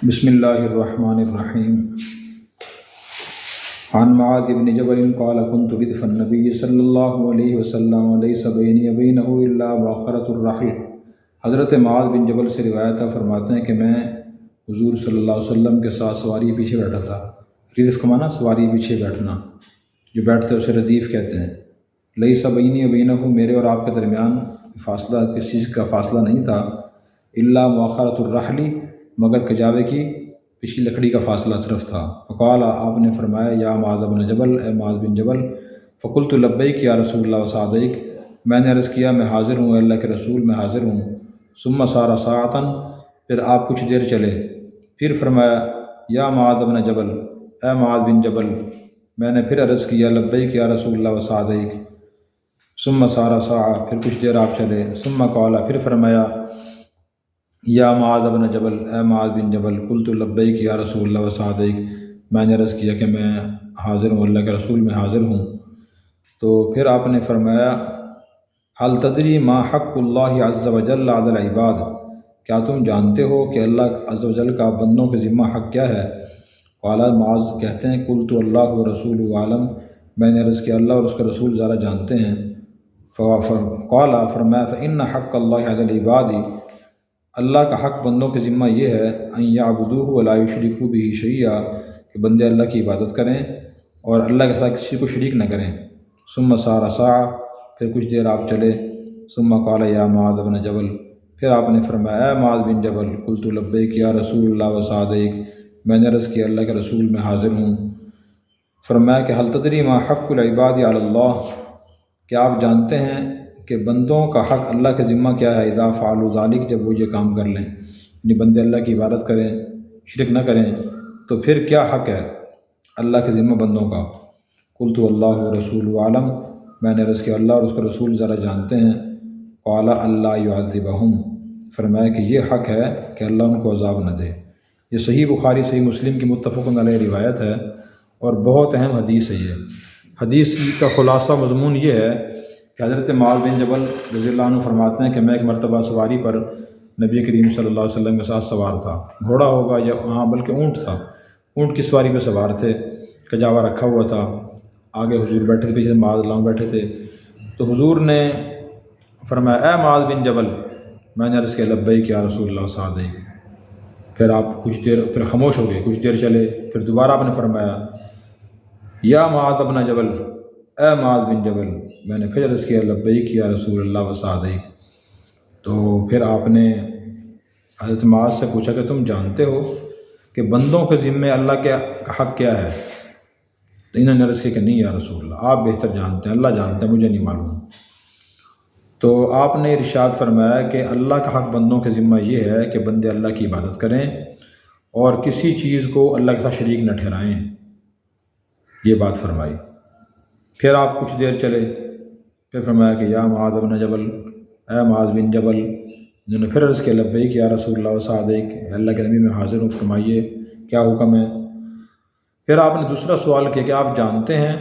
بسم اللہ الرحمن الرحیم۔ عن معاذ بن جبل قال كنت ردف النبی صلی اللہ علیہ وسلم وليس بینی وبینہ الا مؤخرۃ الرحل۔ حضرت معاذ بن جبل سے روایت ہے، فرماتے ہیں کہ میں حضور صلی اللہ علیہ وسلم کے ساتھ سواری پیچھے بیٹھا تھا۔ ردف کا معنی سواری پیچھے بیٹھنا، جو بیٹھتے ہیں اسے ردیف کہتے ہیں۔ لیس بینی وبینہ، میرے اور آپ کے درمیان فاصلہ کسی چیز کا فاصلہ نہیں تھا، الا مؤخرۃ الرحل، مگر کجاوے کی پچھلی لکڑی کا فاصلہ صرف تھا۔ فقال، آپ نے فرمایا، یا معاذ بن جبل، اے معاذ بن جبل۔ فقلت لبیک یا رسول اللہ وسعدیک، میں نے عرض کیا میں حاضر ہوں، اے اللہ کے رسول میں حاضر ہوں۔ ثم سار ساعتا، پھر آپ کچھ دیر چلے۔ پھر فرمایا، یا معاذ بن جبل، اے معاذ بن جبل۔ میں نے پھر عرض کیا، لبیک یا رسول اللہ وسعدیک۔ ثم سار ساعة، پھر کچھ دیر آپ چلے۔ ثم قال، پھر فرمایا، یا معاذ بن جبل، اے معاذ بن جبل۔ قلت لبیک یا رسول اللہ وسعدیک، میں نے عرض کیا کہ میں حاضر ہوں، اللہ کے رسول میں حاضر ہوں۔ تو پھر آپ نے فرمایا، هل تدری ما حق اللہ عز وجل علی العباد، کیا تم جانتے ہو کہ اللہ عز وجل کا بندوں کے ذمہ حق کیا ہے؟ قال، معاذ کہتے ہیں، قلت اللہ ورسولہ عالم، میں نے عرض کیا اللہ اور اس کا رسول زیادہ جانتے ہیں۔ قال، فرمایا، فإن حق اللہ علی العباد، اللہ کا حق بندوں کے ذمہ یہ ہے، ان یعبدوہ ولا یشرکوا بہ شیئا، کہ بندے اللہ کی عبادت کریں اور اللہ کے ساتھ کسی کو شریک نہ کریں۔ ثم سار ساعة، پھر کچھ دیر آپ چلے۔ ثم قال، یا معاذ بن جبل، پھر آپ نے فرمایا، اے معاذ بن جبل۔ قلت لبیک یا رسول اللہ وسعدیک، میں نے عرض کیا اللہ کے رسول میں حاضر ہوں۔ فرمایا کہ هل تدری ما حق العباد علی اللہ، کیا آپ جانتے ہیں کہ بندوں کا حق اللہ کے ذمہ کیا ہے؟ اذا فعلوا ذلک، جب وہ یہ کام کر لیں، یعنی بندے اللہ کی عبادت کریں، شرک نہ کریں، تو پھر کیا حق ہے اللہ کے ذمہ بندوں کا؟ قلت اللہ ورسولہ عالم، میں نے عرض کیا اللہ اور اس کا رسول ذرا جانتے ہیں۔ قال، اللہ یعذبہم، فرمایا کہ یہ حق ہے کہ اللہ ان کو عذاب نہ دے۔ یہ صحیح بخاری صحیح مسلم کی متفق علیہ روایت ہے اور بہت اہم حدیث ہے۔ یہ حدیث کا خلاصہ مضمون یہ ہے کہ حضرت معاذ بن جبل رضی اللہ عنہ فرماتے ہیں کہ میں ایک مرتبہ سواری پر نبی کریم صلی اللہ علیہ وسلم کے ساتھ سوار تھا۔ گھوڑا ہوگا یا ہاں بلکہ اونٹ تھا، اونٹ کی سواری پہ سوار تھے، کجاوا رکھا ہوا تھا، آگے حضور بیٹھے تھے، پیچھے معاذ اللہ بیٹھے تھے۔ تو حضور نے فرمایا، اے معاذ بن جبل، میں نے عرض کیا لبیک یا رسول اللہ وسعدیک۔ پھر آپ کچھ دیر پھر خاموش ہو گئے، کچھ دیر چلے، پھر دوبارہ آپ نے فرمایا، یا معاذ بن جبل، اے معاذ بن جبل۔ میں نے پھر عرض کیا لبیک یا رسول اللہ وسعدیک۔ تو پھر آپ نے حضرت معاذ سے پوچھا کہ تم جانتے ہو کہ بندوں کے ذمے اللہ کے حق کیا ہے؟ تو انہوں نے عرض کیا کہ نہیں یا رسول اللہ، آپ بہتر جانتے ہیں، اللہ جانتے ہیں، مجھے نہیں معلوم۔ تو آپ نے ارشاد فرمایا کہ اللہ کا حق بندوں کے ذمہ یہ ہے کہ بندے اللہ کی عبادت کریں اور کسی چیز کو اللہ کے ساتھ شریک نہ ٹھہرائیں، یہ بات فرمائی۔ پھر آپ کچھ دیر چلے، پھر فرمایا کہ یا معاذ بن جبل، اے معاذ بن جبل۔ انہوں نے پھر عرض کیا لبیک یا رسول اللہ وسعدیک، اللہ کے نبی میں حاضر ہوں، فرمائیے کیا حکم ہے؟ پھر آپ نے دوسرا سوال کیا کہ آپ جانتے ہیں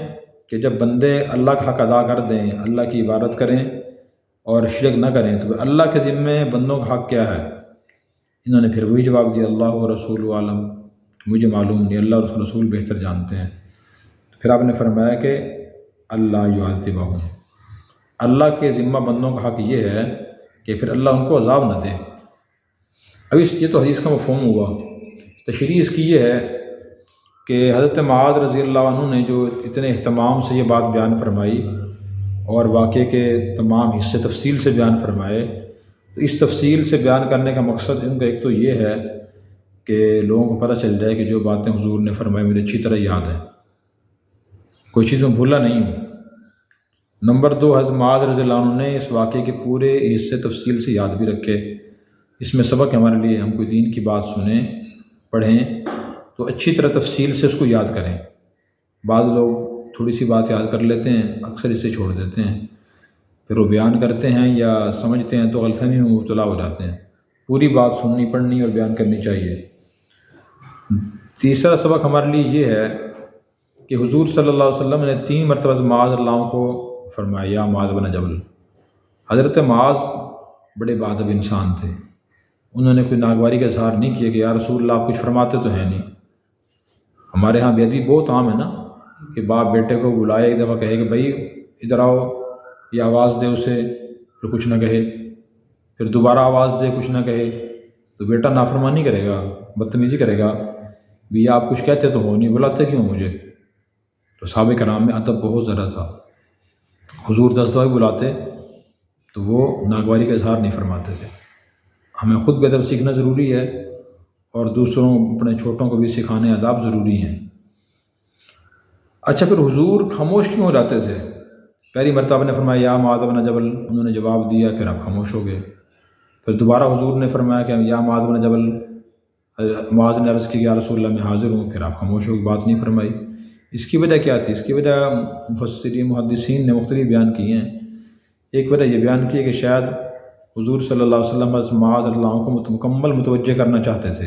کہ جب بندے اللہ کا حق ادا کر دیں، اللہ کی عبادت کریں اور شرک نہ کریں، تو اللہ کے ذمے بندوں کا حق کیا ہے؟ انہوں نے پھر وہی جواب دیا، اللہ و رسول عالم، مجھے معلوم نہیں، اللہ اور اس کے رسول بہتر جانتے ہیں۔ پھر آپ نے فرمایا کہ اللہ یعذبہم، اللہ کے ذمہ بندوں کا حق یہ ہے کہ پھر اللہ ان کو عذاب نہ دے۔ اب یہ تو حدیث کا مفہوم ہوا۔ تشریح اس کی یہ ہے کہ حضرت معاذ رضی اللہ عنہ نے جو اتنے اہتمام سے یہ بات بیان فرمائی اور واقعے کے تمام حصے تفصیل سے بیان فرمائے، تو اس تفصیل سے بیان کرنے کا مقصد ان کا ایک تو یہ ہے کہ لوگوں کو پتہ چل جائے کہ جو باتیں حضور نے فرمائی مجھے اچھی طرح یاد ہیں، کوئی چیز میں بھولا نہیں ہوں۔ نمبر 2، حضرت معاذ رضی اللہ عنہ نے اس واقعے کے پورے حصے تفصیل سے یاد بھی رکھے۔ اس میں سبق ہے ہمارے لیے، ہم کوئی دین کی بات سنیں، پڑھیں تو اچھی طرح تفصیل سے اس کو یاد کریں۔ بعض لوگ تھوڑی سی بات یاد کر لیتے ہیں، اکثر اسے چھوڑ دیتے ہیں، پھر وہ بیان کرتے ہیں یا سمجھتے ہیں تو غلط فہمی میں مبتلا ہو جاتے ہیں۔ پوری بات سننی، پڑھنی اور بیان کرنی چاہیے۔ تیسرا سبق ہمارے لیے یہ ہے کہ حضور صلی اللہ علیہ وسلم نے 3 مرتبہ معاذ اللہ عنہ کو فرمایا، یا معاذ بن جبل۔ حضرت معاذ بڑے باادب انسان تھے انہوں نے کوئی ناگواری کا اظہار نہیں کیا کہ یا رسول اللہ آپ کچھ فرماتے تو ہیں نہیں۔ ہمارے ہاں بے ادبی بہت عام ہے نا کہ باپ بیٹے کو بلائے، ایک دفعہ کہے کہ بھائی ادھر آؤ، یہ آواز دے اسے، پھر کچھ نہ کہے، پھر دوبارہ آواز دے کچھ نہ کہے، تو بیٹا نافرمانی کرے گا، بدتمیزی کرے گا، بھی آپ کچھ کہتے تو ہو نہیں، بلاتے کیوں مجھے؟ تو صحابہ کرام میں ادب بہت زیادہ تھا۔ حضور 10 دفعہ بلاتے تو وہ ناگواری کا اظہار نہیں فرماتے تھے۔ ہمیں خود بے ادب سیکھنا ضروری ہے، اور دوسروں اپنے چھوٹوں کو بھی سکھانے آداب ضروری ہیں۔ اچھا، پھر حضور خاموش کیوں ہو جاتے تھے؟ پہلی مرتبہ نے فرمایا یا معاذ بن جبل، انہوں نے جواب دیا، پھر آپ خاموش ہو گئے۔ پھر دوبارہ حضور نے فرمایا کہ یا معاذ بن جبل، معاذ نے عرض کی یا رسول اللہ میں حاضر ہوں، پھر آپ خاموش ہو گئے، بات نہیں فرمائی۔ اس کی وجہ کیا تھی؟ اس کی وجہ مفسرین محدثین نے مختلف بیان کی ہیں۔ ایک وجہ یہ بیان کی ہے کہ شاید حضور صلی اللہ علیہ وسلم بس معاذ اللہ عنہ کو مکمل متوجہ کرنا چاہتے تھے،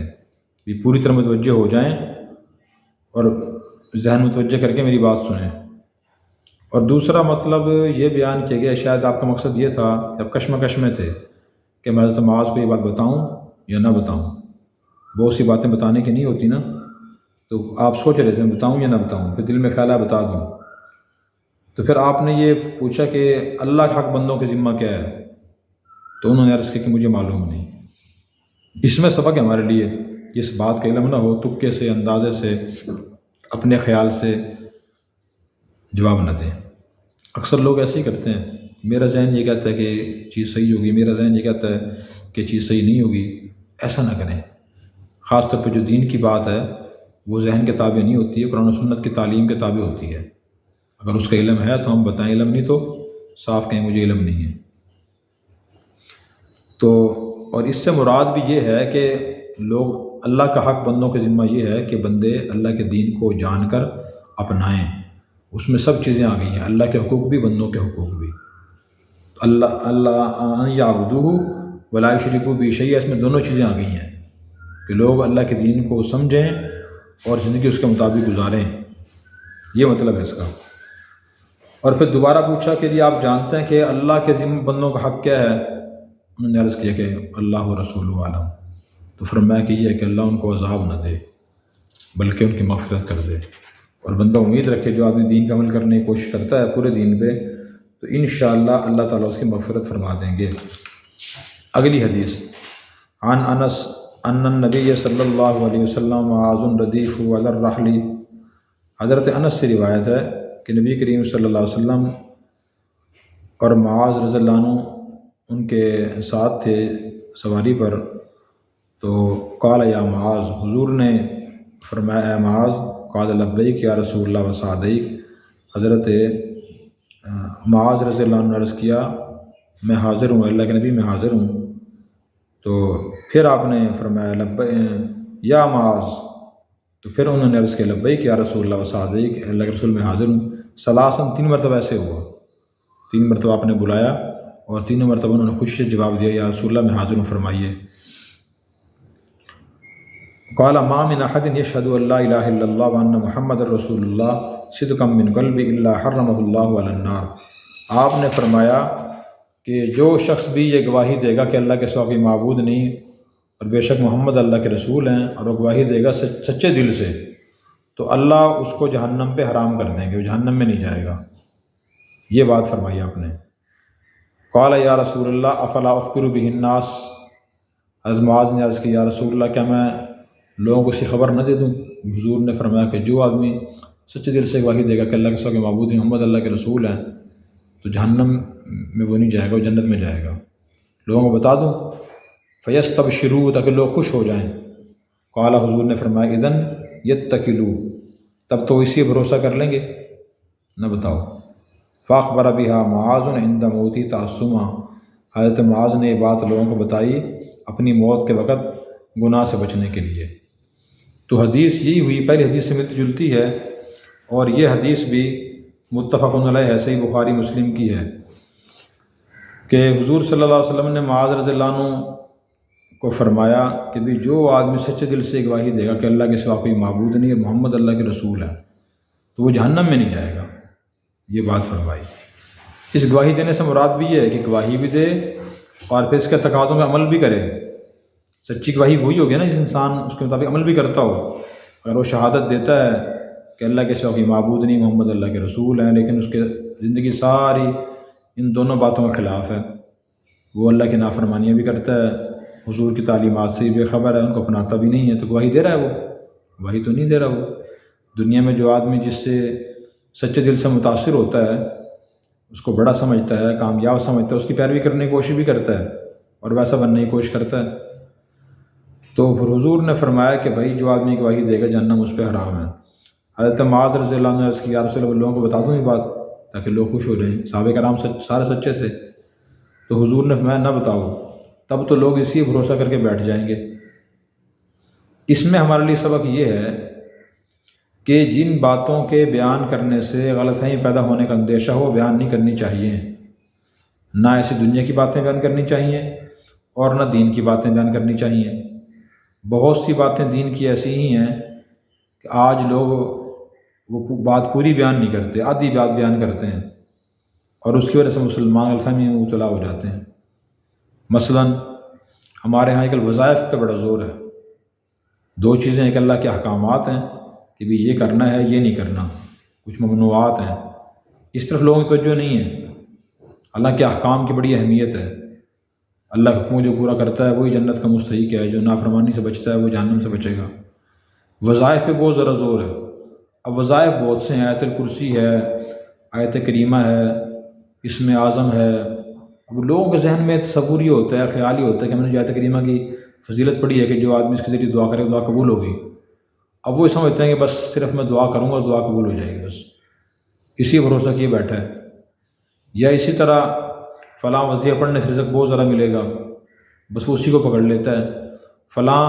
بھی پوری طرح متوجہ ہو جائیں اور ذہن متوجہ کر کے میری بات سنیں۔ اور دوسرا مطلب یہ بیان کیا گیا شاید آپ کا مقصد یہ تھا کہ آپ کشمکش میں تھے کہ میں حضرت معاذ کو یہ بات بتاؤں یا نہ بتاؤں۔ بہت سی باتیں بتانے کی نہیں ہوتی نا، تو آپ سوچ رہے تھے بتاؤں یا نہ بتاؤں، پھر دل میں خیال ہے بتا دوں۔ تو پھر آپ نے یہ پوچھا کہ اللہ کے حق بندوں کے ذمہ کیا ہے، تو انہوں نے عرض کی کہ مجھے معلوم نہیں۔ اس میں سبق ہے ہمارے لیے، اس بات کا علم نہ ہو، تکے سے، اندازے سے، اپنے خیال سے جواب نہ دیں۔ اکثر لوگ ایسے ہی کرتے ہیں، میرا ذہن یہ کہتا ہے کہ چیز صحیح ہوگی، میرا ذہن یہ کہتا ہے کہ چیز صحیح نہیں ہوگی۔ ایسا نہ کریں، خاص طور پہ جو دین کی بات ہے وہ ذہن کے تابع نہیں ہوتی ہے، قرآن و سنت کی تعلیم کے تابع ہوتی ہے۔ اگر اس کا علم ہے تو ہم بتائیں، علم نہیں تو صاف کہیں مجھے علم نہیں ہے۔ تو اور اس سے مراد بھی یہ ہے کہ لوگ اللہ کا حق بندوں کے ذمہ یہ ہے کہ بندے اللہ کے دین کو جان کر اپنائیں۔ اس میں سب چیزیں آ گئی ہیں، اللہ کے حقوق بھی، بندوں کے حقوق بھی۔ اللہ یعبدوہ ولا یشرکوا بہ شیئا، اس میں دونوں چیزیں آ گئی ہیں کہ لوگ اللہ کے دین کو سمجھیں اور زندگی اس کے مطابق گزاریں، یہ مطلب ہے اس کا۔ اور پھر دوبارہ پوچھا کہ جی آپ جانتے ہیں کہ اللہ کے ذمہ بندوں کا حق کیا ہے؟ انہوں نے عرض کیا کہ اللہ و رسول عالم۔ تو فرمایا کہ یہ ہے کہ اللہ ان کو عذاب نہ دے بلکہ ان کی مغفرت کر دے، اور بندہ امید رکھے جو آدمی دین کا عمل کرنے کی کوشش کرتا ہے پورے دین پہ، تو انشاءاللہ اللہ تعالیٰ اس کی مغفرت فرما دیں گے۔ اگلی حدیث، عن انس ان النبی صلی اللہ علیہ وسلم معاذ ردیف علی الرحل، حضرت انس سے روایت ہے کہ نبی کریم صلی اللہ علیہ وسلم اور معاذ رضی اللہ عنہ ان کے ساتھ تھے سواری پر، تو قال یا معاذ، حضور نے فرمایا اے معاذ، قال لبیک یا رسول اللہ وسعدیک، حضرت معاذ رضی اللہ عنہ نے عرض کیا میں حاضر ہوں، اللہ کے نبی میں حاضر ہوں۔ تو پھر آپ نے فرمایا یا معاذ، تو پھر انہوں نے عرض کیا لبیک یا رسول اللہ وسعدیک، اللہ کے رسول میں حاضر ہوں۔ ثلاثاً، 3 مرتبہ ایسے ہوا، 3 مرتبہ آپ نے بلایا اور تینوں مرتبہ انہوں نے خوشی سے جواب دیا یا رسول اللہ میں حاضر ہوں فرمائیے۔ قال ما من احد یشهد ان لا الہ الا اللہ وان محمد رسول اللہ صدقا من قلب الا حرمہ اللہ علی النار، آپ نے فرمایا کہ جو شخص بھی یہ گواہی دے گا کہ اللہ کے سوا کوئی معبود نہیں اور بے شک محمد اللہ کے رسول ہیں، اور وہ گواہی دے گا سچے دل سے، تو اللہ اس کو جہنم پہ حرام کر دیں گے، وہ جہنم میں نہیں جائے گا۔ یہ بات فرمائی آپ نے۔ قال یا رسول اللہ افلا اخبر بہ الناس، حضرت معاذ نے عرض کی یا رسول اللہ کیا میں لوگوں کو اس کی خبر نہ دے دوں؟ حضور نے فرمایا کہ جو آدمی سچے دل سے گواہی دے گا کہ اللہ کے سوا کوئی معبود نہیں، محمد اللہ کے رسول ہیں، تو جہنم میں وہ نہیں جائے گا، وہ جنت میں جائے گا۔ لوگوں کو بتا دوں؟ فیستبشروا، تاکہ لوگ خوش ہو جائیں۔ قال، حضور نے فرمایا اذن یتکلوا، تب تو اسی بھروسہ کر لیں گے، نہ بتاؤ۔ فاخبر بہا معاذ عند موتی تعصما، حضرت معاذ نے یہ بات لوگوں کو بتائی اپنی موت کے وقت گناہ سے بچنے کے لیے۔ تو حدیث یہی ہوئی، پہلی حدیث سے ملتی جلتی ہے، اور یہ حدیث بھی متفق علیہ ہے، صحیح بخاری مسلم کی ہے کہ حضور صلی اللہ علیہ وسلم نے معاذ رضی اللہ عنہ کو فرمایا کہ بھی جو آدمی سچے دل سے گواہی دے گا کہ اللہ کے سوا کوئی معبود نہیں اور محمد اللہ کے رسول ہے، تو وہ جہنم میں نہیں جائے گا۔ یہ بات فرمائی۔ اس گواہی دینے سے مراد بھی یہ ہے کہ گواہی بھی دے اور پھر اس کے تقاضوں میں عمل بھی کرے، سچی گواہی وہی ہوگی نا جس انسان اس کے مطابق عمل بھی کرتا ہو۔ اگر وہ شہادت دیتا ہے کہ اللہ کے سوا کوئی معبود نہیں، محمد اللہ کے رسول ہیں، لیکن اس کے زندگی ساری ان دونوں باتوں کے خلاف ہے، وہ اللہ کی نافرمانیاں بھی کرتا ہے، حضور کی تعلیمات سے بھی بے خبر ہے، ان کو اپناتا بھی نہیں ہے، تو گواہی دے رہا ہے وہ؟ گواہی تو نہیں دے رہا وہ۔ دنیا میں جو آدمی جس سے سچے دل سے متاثر ہوتا ہے، اس کو بڑا سمجھتا ہے، کامیاب سمجھتا ہے، اس کی پیروی کرنے کی کوشش بھی کرتا ہے اور ویسا بننے کی کوشش کرتا ہے۔ تو پھر حضور نے فرمایا کہ بھائی جو آدمی گواہی دے گا جہنم اس پہ حرام ہے۔ حضرت معاذ رضی اللہ عنہ نے عرض کیا، یا رسول اللہ، لوگوں کو بتا دوں یہ بات تاکہ لوگ خوش ہو جائیں، صحابہ کرام سارے سچے تھے۔ تو حضور نے فرمایا نہ بتاؤ، تب تو لوگ اسی بھروسہ کر کے بیٹھ جائیں گے۔ اس میں ہمارے لیے سبق یہ ہے کہ جن باتوں کے بیان کرنے سے غلط فہمی پیدا ہونے کا اندیشہ ہو، بیان نہیں کرنی چاہیے، نہ ایسی دنیا کی باتیں بیان کرنی چاہیے اور نہ دین کی باتیں بیان کرنی چاہیے۔ بہت سی باتیں دین کی ایسی ہی ہیں کہ آج لوگ وہ بات پوری بیان نہیں کرتے، آدھی بات بیان کرتے ہیں، اور اس کی وجہ سے مسلمان غلط فہمی میں مبتلا ہو جاتے ہیں۔ مثلا ہمارے ہاں ایک وظائف پہ بڑا زور ہے۔ دو چیزیں، ایک اللہ کے احکامات ہیں کہ بھی یہ کرنا ہے، یہ نہیں کرنا، کچھ ممنوعات ہیں، اس طرف لوگوں کی توجہ نہیں ہے۔ اللہ کے احکام کی بڑی اہمیت ہے، اللہ کے حکم جو پورا کرتا ہے وہی جنت کا مستحق ہے، جو نافرمانی سے بچتا ہے وہ جہنم سے بچے گا۔ وظائف پہ بہت ذرا زور ہے۔ اب وظائف بہت سے ہیں، آیت الکرسی ہے، آیت کریمہ ہے، اسم اعظم ہے۔ اب لوگوں کے ذہن میں تصور یہ ہوتا ہے، خیال یہ ہوتا ہے کہ میں نے آیت کریمہ کی فضیلت پڑھی ہے کہ جو آدمی اس کے ذریعے دعا کرے دعا قبول ہوگی۔ اب وہ سمجھتے ہیں کہ بس صرف میں دعا کروں گا اور دعا قبول ہو جائے گی، بس اسی بھروسہ کیے بیٹھا ہے۔ یا اسی طرح فلاں وظیفہ پڑھنے سے رزق بہت زیادہ ملے گا، بس وہ اسی کو پکڑ لیتا ہے۔ فلاں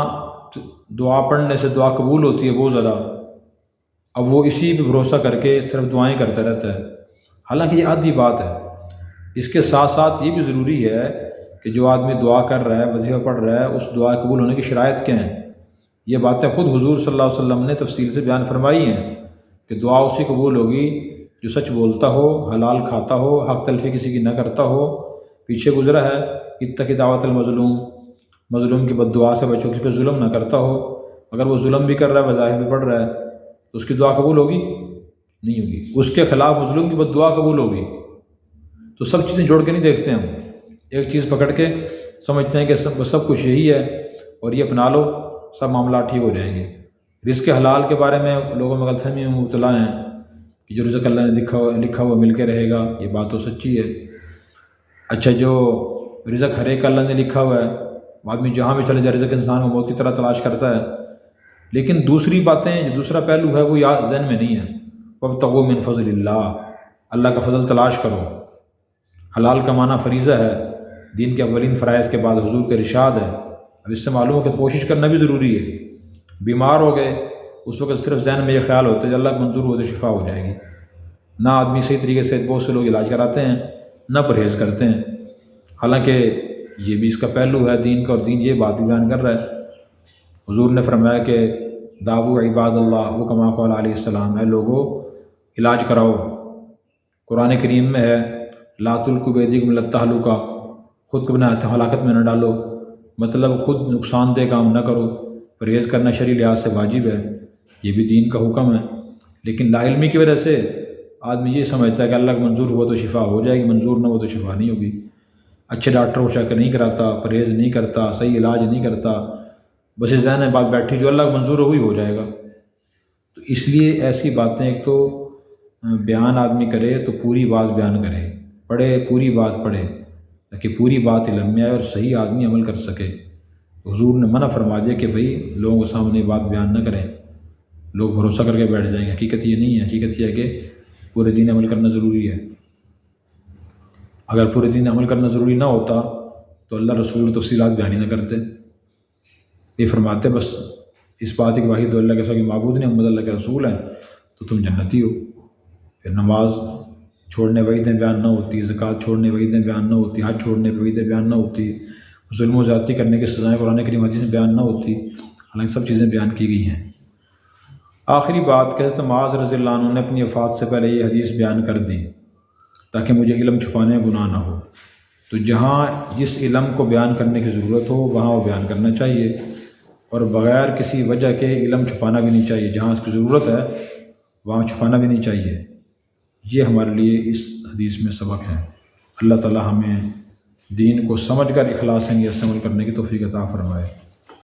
دعا پڑھنے سے دعا قبول ہوتی ہے بہت زیادہ، اب وہ اسی پہ بھروسہ کر کے صرف دعائیں کرتا رہتا ہے۔ حالانکہ یہ آدھی بات ہے۔ اس کے ساتھ ساتھ یہ بھی ضروری ہے کہ جو آدمی دعا کر رہا ہے، وظیفہ پڑھ رہا ہے، اس دعا قبول ہونے کی شرائط کیا ہیں؟ یہ باتیں خود حضور صلی اللہ علیہ وسلم نے تفصیل سے بیان فرمائی ہیں کہ دعا اسی قبول ہوگی جو سچ بولتا ہو، حلال کھاتا ہو، حق تلفی کسی کی نہ کرتا ہو۔ پیچھے گزرا ہے اتقی دعوت المظلوم، مظلوم کی بد دعا سے بچو، کسی پہ ظلم نہ کرتا ہو۔ اگر وہ ظلم بھی کر رہا ہے، وظائف بھی پڑھ رہا ہے، تو اس کی دعا قبول ہوگی؟ نہیں ہوگی۔ اس کے خلاف مظلوم کی بد دعا قبول ہوگی۔ تو سب چیزیں جوڑ کے نہیں دیکھتے ہم، ایک چیز پکڑ کے سمجھتے ہیں کہ سب کچھ یہی ہے اور یہ اپنا لو، سب معاملات ٹھیک ہو جائیں گے۔ رزق حلال کے بارے میں لوگوں میں غلط فہمی میں مبتلا ہیں کہ جو رزق اللہ نے لکھا ہوا مل کے رہے گا، یہ بات تو سچی ہے۔ اچھا، جو رزق ہر ایک اللہ نے لکھا ہوا ہے، آدمی جہاں بھی چلے جائے رزق انسان کو موت کی طرح تلاش کرتا ہے، لیکن دوسری باتیں، جو دوسرا پہلو ہے وہ ذہن میں نہیں ہے۔ وابتغوا من فضل اللہ، اللہ کا فضل تلاش کرو۔ حلال کمانا فریضہ ہے، دین کے اولین فرائض کے بعد حضور کے ارشاد ہے۔ اب اس سے معلوم ہو کہ کوشش کرنا بھی ضروری ہے۔ بیمار ہو گئے، اس وقت صرف ذہن میں یہ خیال ہوتا ہے کہ اللہ منظور ہو تو شفا ہو جائے گی، نہ آدمی صحیح طریقے سے، بہت سے لوگ علاج کراتے ہیں، نہ پرہیز کرتے ہیں، حالانکہ یہ بھی اس کا پہلو ہے دین کا، اور دین یہ بات بھی بیان کر رہا ہے۔ حضور نے فرمایا کہ دعو عباد اللہ وہ کما قال علیہ السلام، ہے لوگوں علاج کراؤ۔ قرآن کریم میں ہے لا تلقوا بایدیکم الی التہلکہ، خود کو اپنے ہلاکت میں نہ ڈالو، مطلب خود نقصان دہ کام نہ کرو۔ پرہیز کرنا شرعی لحاظ سے واجب ہے، یہ بھی دین کا حکم ہے، لیکن لا علمی کی وجہ سے آدمی یہ سمجھتا ہے کہ اللہ کا منظور ہوا تو شفا ہو جائے گی، منظور نہ ہو تو شفا نہیں ہوگی۔ اچھے ڈاکٹر کو چیک نہیں کراتا، پرہیز نہیں کرتا، صحیح علاج نہیں کرتا، بس اس ذہن میں بات بیٹھی جو اللہ کا منظور ہوئی ہو جائے گا۔ تو اس لیے ایسی باتیں ایک تو بیان آدمی کرے تو پوری بات بیان کرے، پڑھے پوری بات پڑھے تاکہ پوری بات علم میں آئے اور صحیح آدمی عمل کر سکے۔ حضور نے منع فرما دیا کہ بھئی لوگوں کے سامنے بات بیان نہ کریں، لوگ بھروسہ کر کے بیٹھ جائیں گے۔ حقیقت یہ نہیں ہے، حقیقت یہ ہے کہ پورے دین عمل کرنا ضروری ہے۔ اگر پورے دین عمل کرنا ضروری نہ ہوتا تو اللہ رسول تفصیلات بیان ہی نہ کرتے۔ یہ فرماتے بس اس بات کی گواہی دو اللہ کے سوا معبود نہیں، محمد اللہ کے رسول ہیں، تو تم جنتی ہو۔ پھر نماز چھوڑنے وعیدیں بیان نہ ہوتی، زکوٰۃ چھوڑنے وعیدیں بیان نہ ہوتی، حج چھوڑنے وعیدیں بیان نہ ہوتی، ظلم و زیادتی کرنے کی سزائیں قرآن کریم حدیث میں بیان نہ ہوتی، حالانکہ سب چیزیں بیان کی گئی ہیں۔ آخری بات کہ حضرت معاذ رضی اللہ عنہ نے اپنی وفات سے پہلے یہ حدیث بیان کر دی تاکہ مجھے علم چھپانے گناہ نہ ہو۔ تو جہاں جس علم کو بیان کرنے کی ضرورت ہو وہاں وہ بیان کرنا چاہیے، اور بغیر کسی وجہ کے علم چھپانا بھی نہیں چاہیے، جہاں اس کی ضرورت ہے وہاں چھپانا بھی نہیں چاہیے۔ یہ ہمارے لیے اس حدیث میں سبق ہے۔ اللہ تعالی ہمیں دین کو سمجھ کر اخلاص سے نیت سے عمل کرنے کی توفیق عطا فرمائے۔